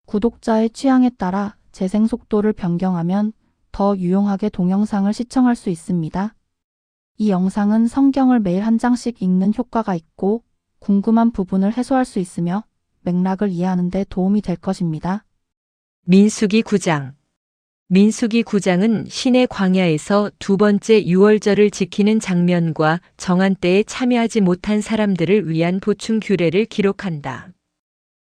구독자의 취향에 따라 재생 속도를 변경하면 더 유용하게 동영상을 시청할 수 있습니다. 이 영상은 성경을 매일 한 장씩 읽는 효과가 있고 궁금한 부분을 해소할 수 있으며 맥락을 이해하는 데 도움이 될 것입니다. 민수기 9장. 민수기 9장은 신의 광야에서 두 번째 유월절을 지키는 장면과 정한 때에 참여하지 못한 사람들을 위한 보충 규례를 기록한다.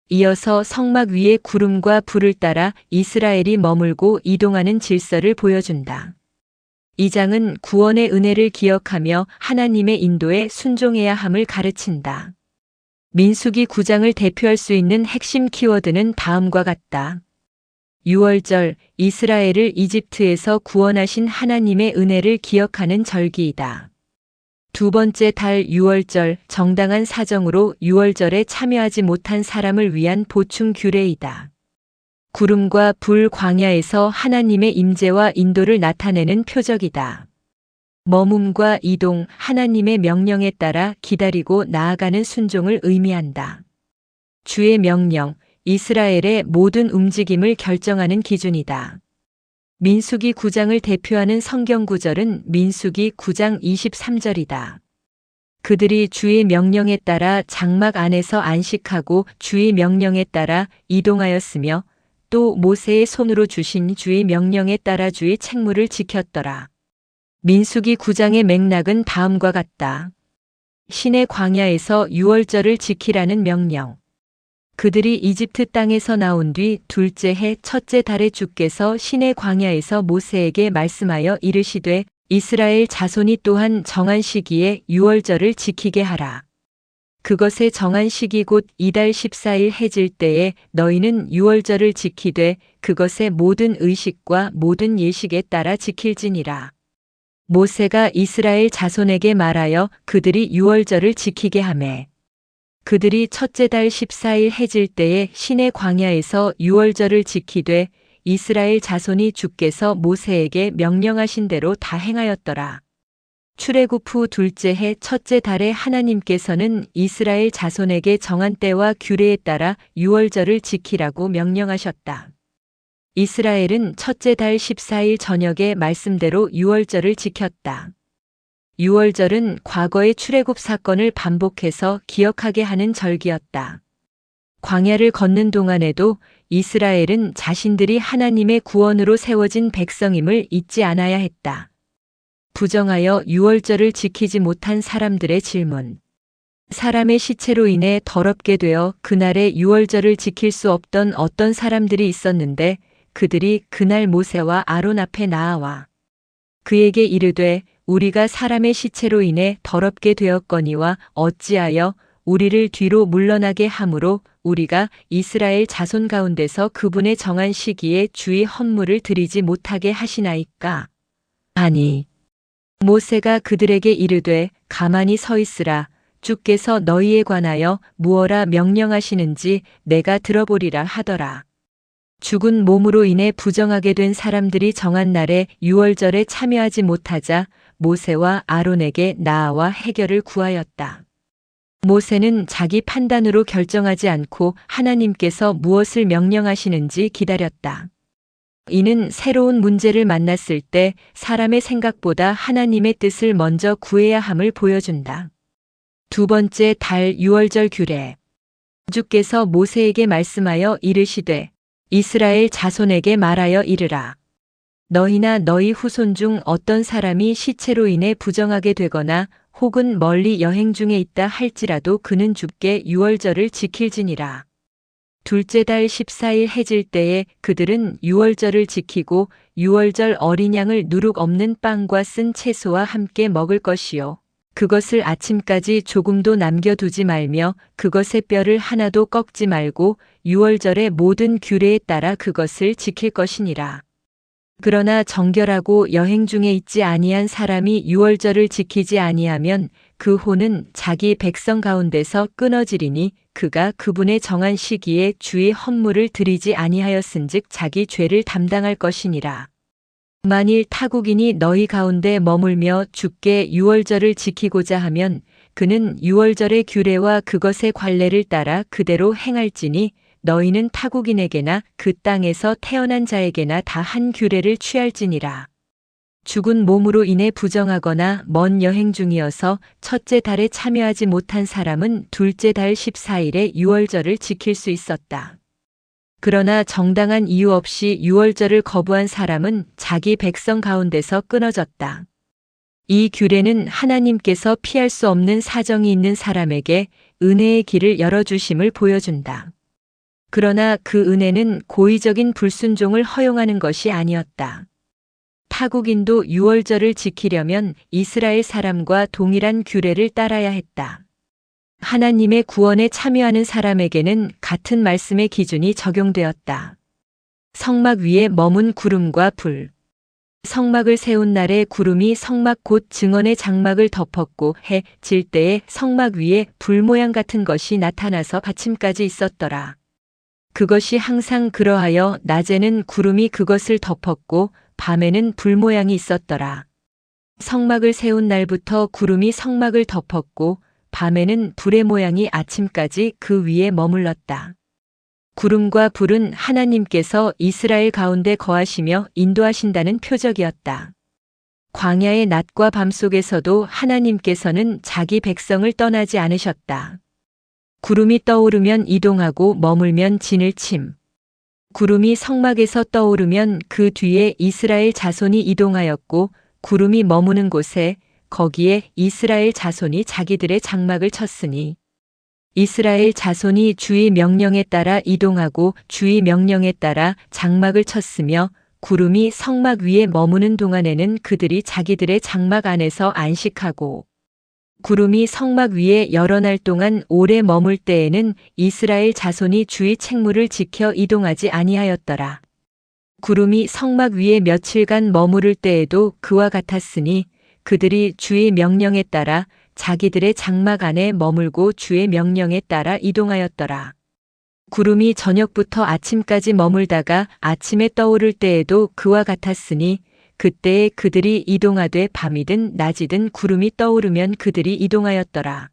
이어서 성막 위에 구름과 불을 따라 이스라엘이 머물고 이동하는 질서를 보여준다. 이 장은 구원의 은혜를 기억하며 하나님의 인도에 순종해야 함을 가르친다. 민수기 9장을 대표할 수 있는 핵심 키워드는 다음과 같다. 유월절, 이스라엘을 이집트에서 구원하신 하나님의 은혜를 기억하는 절기이다. 두 번째 달 유월절, 정당한 사정으로 유월절에 참여하지 못한 사람을 위한 보충 규례이다. 구름과 불 광야에서 하나님의 임재와 인도를 나타내는 표적이다. 머뭅과 이동, 하나님의 명령에 따라 기다리고 나아가는 순종을 의미한다. 주의 명령, 이스라엘의 모든 움직임을 결정하는 기준이다. 민수기 9장을 대표하는 성경 구절은 민수기 9장 23절이다. 그들이 주의 명령에 따라 장막 안에서 안식하고 주의 명령에 따라 이동하였으며 또 모세의 손으로 주신 주의 명령에 따라 주의 책무를 지켰더라. 민수기 9장의 맥락은 다음과 같다. 신의 광야에서 유월절을 지키라는 명령. 그들이 이집트 땅에서 나온 뒤 둘째 해 첫째 달에 주께서 신의 광야에서 모세에게 말씀하여 이르시되 이스라엘 자손이 또한 정한 시기에 유월절을 지키게 하라. 그것의 정한 시기 곧 이달 14일 해질 때에 너희는 유월절을 지키되 그것의 모든 의식과 모든 예식에 따라 지킬지니라. 모세가 이스라엘 자손에게 말하여 그들이 유월절을 지키게 하매 그들이 첫째 달 14일 해질 때에 신의 광야에서 유월절을 지키되 이스라엘 자손이 주께서 모세에게 명령하신 대로 다 행하였더라. 출애굽 후 둘째 해 첫째 달에 하나님께서는 이스라엘 자손에게 정한 때와 규례에 따라 유월절을 지키라고 명령하셨다. 이스라엘은 첫째 달 14일 저녁에 말씀대로 유월절을 지켰다. 유월절은 과거의 출애굽 사건을 반복해서 기억하게 하는 절기였다. 광야를 걷는 동안에도 이스라엘은 자신들이 하나님의 구원으로 세워진 백성임을 잊지 않아야 했다. 부정하여 유월절을 지키지 못한 사람들의 질문. 사람의 시체로 인해 더럽게 되어 그날의 유월절을 지킬 수 없던 어떤 사람들이 있었는데 그들이 그날 모세와 아론 앞에 나아와 그에게 이르되 우리가 사람의 시체로 인해 더럽게 되었거니와 어찌하여 우리를 뒤로 물러나게 함으로 우리가 이스라엘 자손 가운데서 그분의 정한 시기에 주의 헌물을 드리지 못하게 하시나이까? 아니. 모세가 그들에게 이르되 가만히 서 있으라. 주께서 너희에 관하여 무엇라 명령하시는지 내가 들어보리라 하더라. 죽은 몸으로 인해 부정하게 된 사람들이 정한 날에 유월절에 참여하지 못하자 모세와 아론에게 나아와 해결을 구하였다. 모세는 자기 판단으로 결정하지 않고 하나님께서 무엇을 명령하시는지 기다렸다. 이는 새로운 문제를 만났을 때 사람의 생각보다 하나님의 뜻을 먼저 구해야 함을 보여준다. 두 번째 달 유월절 규례. 주께서 모세에게 말씀하여 이르시되 이스라엘 자손에게 말하여 이르라. 너희나 너희 후손 중 어떤 사람이 시체로 인해 부정하게 되거나 혹은 멀리 여행 중에 있다 할지라도 그는 주께 유월절을 지킬지니라. 둘째 달 14일 해질 때에 그들은 유월절을 지키고 유월절 어린 양을 누룩 없는 빵과 쓴 채소와 함께 먹을 것이요. 그것을 아침까지 조금도 남겨두지 말며 그것의 뼈를 하나도 꺾지 말고 유월절의 모든 규례에 따라 그것을 지킬 것이니라. 그러나 정결하고 여행 중에 있지 아니한 사람이 유월절을 지키지 아니하면 그 혼은 자기 백성 가운데서 끊어지리니 그가 그분의 정한 시기에 주의 헌물을 드리지 아니하였은즉 자기 죄를 담당할 것이니라. 만일 타국인이 너희 가운데 머물며 주께 유월절을 지키고자 하면 그는 유월절의 규례와 그것의 관례를 따라 그대로 행할지니 너희는 타국인에게나 그 땅에서 태어난 자에게나 다 한 규례를 취할지니라. 죽은 몸으로 인해 부정하거나 먼 여행 중이어서 첫째 달에 참여하지 못한 사람은 둘째 달 14일에 유월절을 지킬 수 있었다. 그러나 정당한 이유 없이 유월절을 거부한 사람은 자기 백성 가운데서 끊어졌다. 이 규례는 하나님께서 피할 수 없는 사정이 있는 사람에게 은혜의 길을 열어주심을 보여준다. 그러나 그 은혜는 고의적인 불순종을 허용하는 것이 아니었다. 타국인도 유월절을 지키려면 이스라엘 사람과 동일한 규례를 따라야 했다. 하나님의 구원에 참여하는 사람에게는 같은 말씀의 기준이 적용되었다. 성막 위에 머문 구름과 불. 성막을 세운 날에 구름이 성막 곧 증언의 장막을 덮었고 해 질 때에 성막 위에 불 모양 같은 것이 나타나서 받침까지 있었더라. 그것이 항상 그러하여 낮에는 구름이 그것을 덮었고 밤에는 불 모양이 있었더라. 성막을 세운 날부터 구름이 성막을 덮었고 밤에는 불의 모양이 아침까지 그 위에 머물렀다. 구름과 불은 하나님께서 이스라엘 가운데 거하시며 인도하신다는 표적이었다. 광야의 낮과 밤 속에서도 하나님께서는 자기 백성을 떠나지 않으셨다. 구름이 떠오르면 이동하고 머물면 진을 침. 구름이 성막에서 떠오르면 그 뒤에 이스라엘 자손이 이동하였고 구름이 머무는 곳에 거기에 이스라엘 자손이 자기들의 장막을 쳤으니 이스라엘 자손이 주의 명령에 따라 이동하고 주의 명령에 따라 장막을 쳤으며 구름이 성막 위에 머무는 동안에는 그들이 자기들의 장막 안에서 안식하고 구름이 성막 위에 여러 날 동안 오래 머물 때에는 이스라엘 자손이 주의 책무를 지켜 이동하지 아니하였더라. 구름이 성막 위에 며칠간 머무를 때에도 그와 같았으니 그들이 주의 명령에 따라 자기들의 장막 안에 머물고 주의 명령에 따라 이동하였더라. 구름이 저녁부터 아침까지 머물다가 아침에 떠오를 때에도 그와 같았으니 그때에 그들이 이동하되 밤이든 낮이든 구름이 떠오르면 그들이 이동하였더라.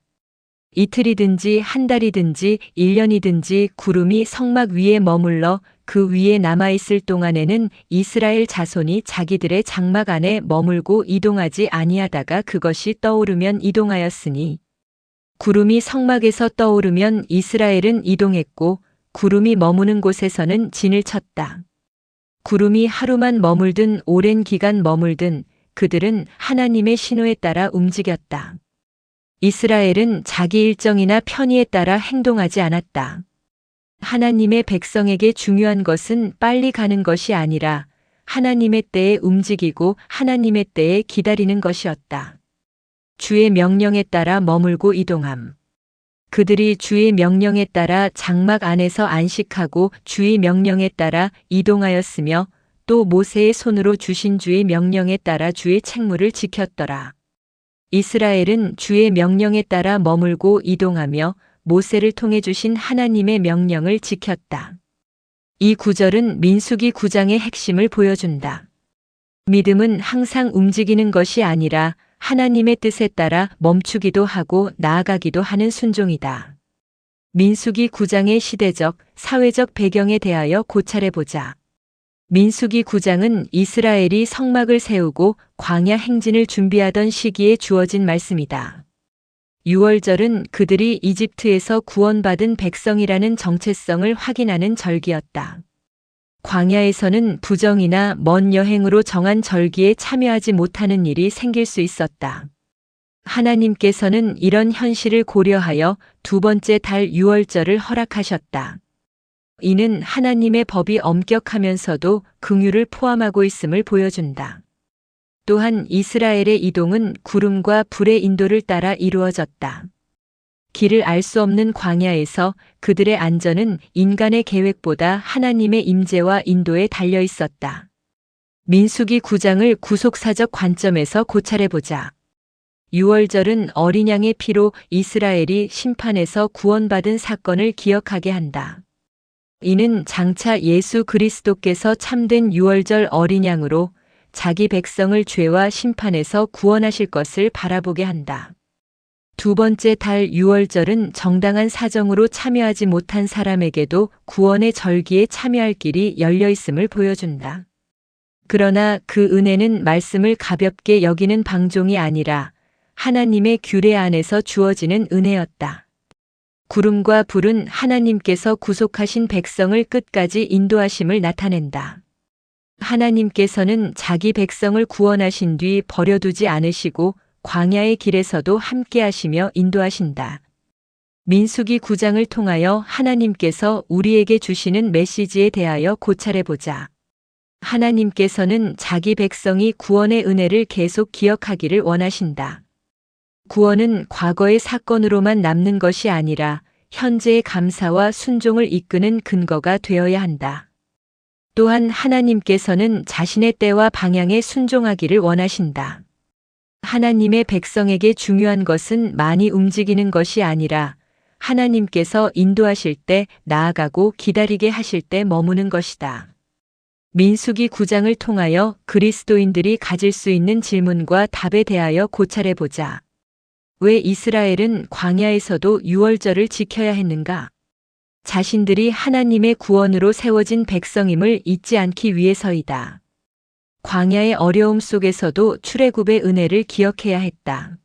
이틀이든지 한 달이든지 1년이든지 구름이 성막 위에 머물러 그 위에 남아있을 동안에는 이스라엘 자손이 자기들의 장막 안에 머물고 이동하지 아니하다가 그것이 떠오르면 이동하였으니 구름이 성막에서 떠오르면 이스라엘은 이동했고 구름이 머무는 곳에서는 진을 쳤다. 구름이 하루만 머물든 오랜 기간 머물든 그들은 하나님의 신호에 따라 움직였다. 이스라엘은 자기 일정이나 편의에 따라 행동하지 않았다. 하나님의 백성에게 중요한 것은 빨리 가는 것이 아니라 하나님의 때에 움직이고 하나님의 때에 기다리는 것이었다. 주의 명령에 따라 머물고 이동함. 그들이 주의 명령에 따라 장막 안에서 안식하고 주의 명령에 따라 이동하였으며 또 모세의 손으로 주신 주의 명령에 따라 주의 책무를 지켰더라. 이스라엘은 주의 명령에 따라 머물고 이동하며 모세를 통해 주신 하나님의 명령을 지켰다. 이 구절은 민수기 9장의 핵심을 보여준다. 믿음은 항상 움직이는 것이 아니라 하나님의 뜻에 따라 멈추기도 하고 나아가기도 하는 순종이다. 민수기 9장의 시대적, 사회적 배경에 대하여 고찰해보자. 민수기 9장은 이스라엘이 성막을 세우고 광야 행진을 준비하던 시기에 주어진 말씀이다. 유월절은 그들이 이집트에서 구원받은 백성이라는 정체성을 확인하는 절기였다. 광야에서는 부정이나 먼 여행으로 정한 절기에 참여하지 못하는 일이 생길 수 있었다. 하나님께서는 이런 현실을 고려하여 두 번째 달 유월절을 허락하셨다. 이는 하나님의 법이 엄격하면서도 긍휼을 포함하고 있음을 보여준다. 또한 이스라엘의 이동은 구름과 불의 인도를 따라 이루어졌다. 길을 알 수 없는 광야에서 그들의 안전은 인간의 계획보다 하나님의 임재와 인도에 달려 있었다. 민수기 9장을 구속사적 관점에서 고찰해보자. 유월절은 어린 양의 피로 이스라엘이 심판에서 구원받은 사건을 기억하게 한다. 이는 장차 예수 그리스도께서 참된 유월절 어린 양으로 자기 백성을 죄와 심판에서 구원하실 것을 바라보게 한다. 두 번째 달 유월절은 정당한 사정으로 참여하지 못한 사람에게도 구원의 절기에 참여할 길이 열려 있음을 보여준다. 그러나 그 은혜는 말씀을 가볍게 여기는 방종이 아니라 하나님의 규례 안에서 주어지는 은혜였다. 구름과 불은 하나님께서 구속하신 백성을 끝까지 인도하심을 나타낸다. 하나님께서는 자기 백성을 구원하신 뒤 버려두지 않으시고 광야의 길에서도 함께 하시며 인도하신다. 민수기 9장을 통하여 하나님께서 우리에게 주시는 메시지에 대하여 고찰해보자. 하나님께서는 자기 백성이 구원의 은혜를 계속 기억하기를 원하신다. 구원은 과거의 사건으로만 남는 것이 아니라 현재의 감사와 순종을 이끄는 근거가 되어야 한다. 또한 하나님께서는 자신의 때와 방향에 순종하기를 원하신다. 하나님의 백성에게 중요한 것은 많이 움직이는 것이 아니라 하나님께서 인도하실 때 나아가고 기다리게 하실 때 머무는 것이다. 민수기 9장을 통하여 그리스도인들이 가질 수 있는 질문과 답에 대하여 고찰해보자. 왜 이스라엘은 광야에서도 유월절을 지켜야 했는가? 자신들이 하나님의 구원으로 세워진 백성임을 잊지 않기 위해서이다. 광야의 어려움 속에서도 출애굽의 은혜를 기억해야 했다.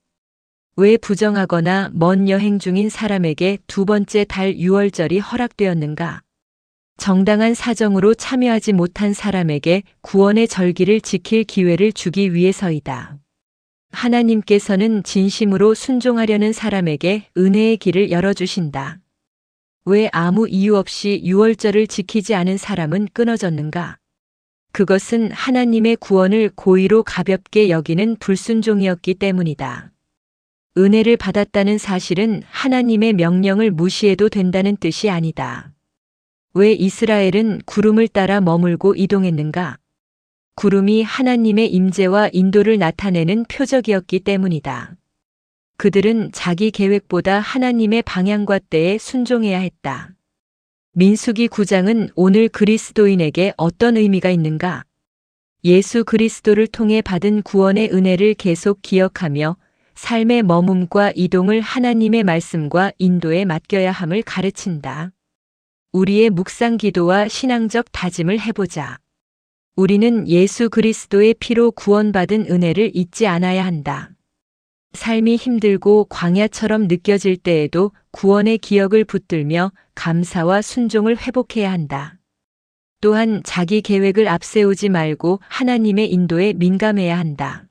왜 부정하거나 먼 여행 중인 사람에게 두 번째 달 유월절이 허락되었는가? 정당한 사정으로 참여하지 못한 사람에게 구원의 절기를 지킬 기회를 주기 위해서이다. 하나님께서는 진심으로 순종하려는 사람에게 은혜의 길을 열어주신다. 왜 아무 이유 없이 유월절을 지키지 않은 사람은 끊어졌는가? 그것은 하나님의 구원을 고의로 가볍게 여기는 불순종이었기 때문이다. 은혜를 받았다는 사실은 하나님의 명령을 무시해도 된다는 뜻이 아니다. 왜 이스라엘은 구름을 따라 머물고 이동했는가? 구름이 하나님의 임재와 인도를 나타내는 표적이었기 때문이다. 그들은 자기 계획보다 하나님의 방향과 때에 순종해야 했다. 민수기 9장은 오늘 그리스도인에게 어떤 의미가 있는가? 예수 그리스도를 통해 받은 구원의 은혜를 계속 기억하며 삶의 머뭅과 이동을 하나님의 말씀과 인도에 맡겨야 함을 가르친다. 우리의 묵상 기도와 신앙적 다짐을 해보자. 우리는 예수 그리스도의 피로 구원받은 은혜를 잊지 않아야 한다. 삶이 힘들고 광야처럼 느껴질 때에도 구원의 기억을 붙들며 감사와 순종을 회복해야 한다. 또한 자기 계획을 앞세우지 말고 하나님의 인도에 민감해야 한다.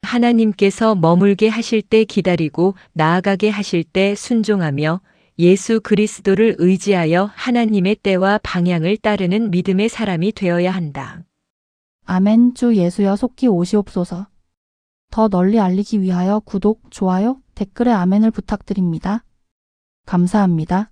하나님께서 머물게 하실 때 기다리고 나아가게 하실 때 순종하며 예수 그리스도를 의지하여 하나님의 때와 방향을 따르는 믿음의 사람이 되어야 한다. 아멘. 주 예수여 속히 오시옵소서. 더 널리 알리기 위하여 구독, 좋아요, 댓글에 아멘을 부탁드립니다. 감사합니다.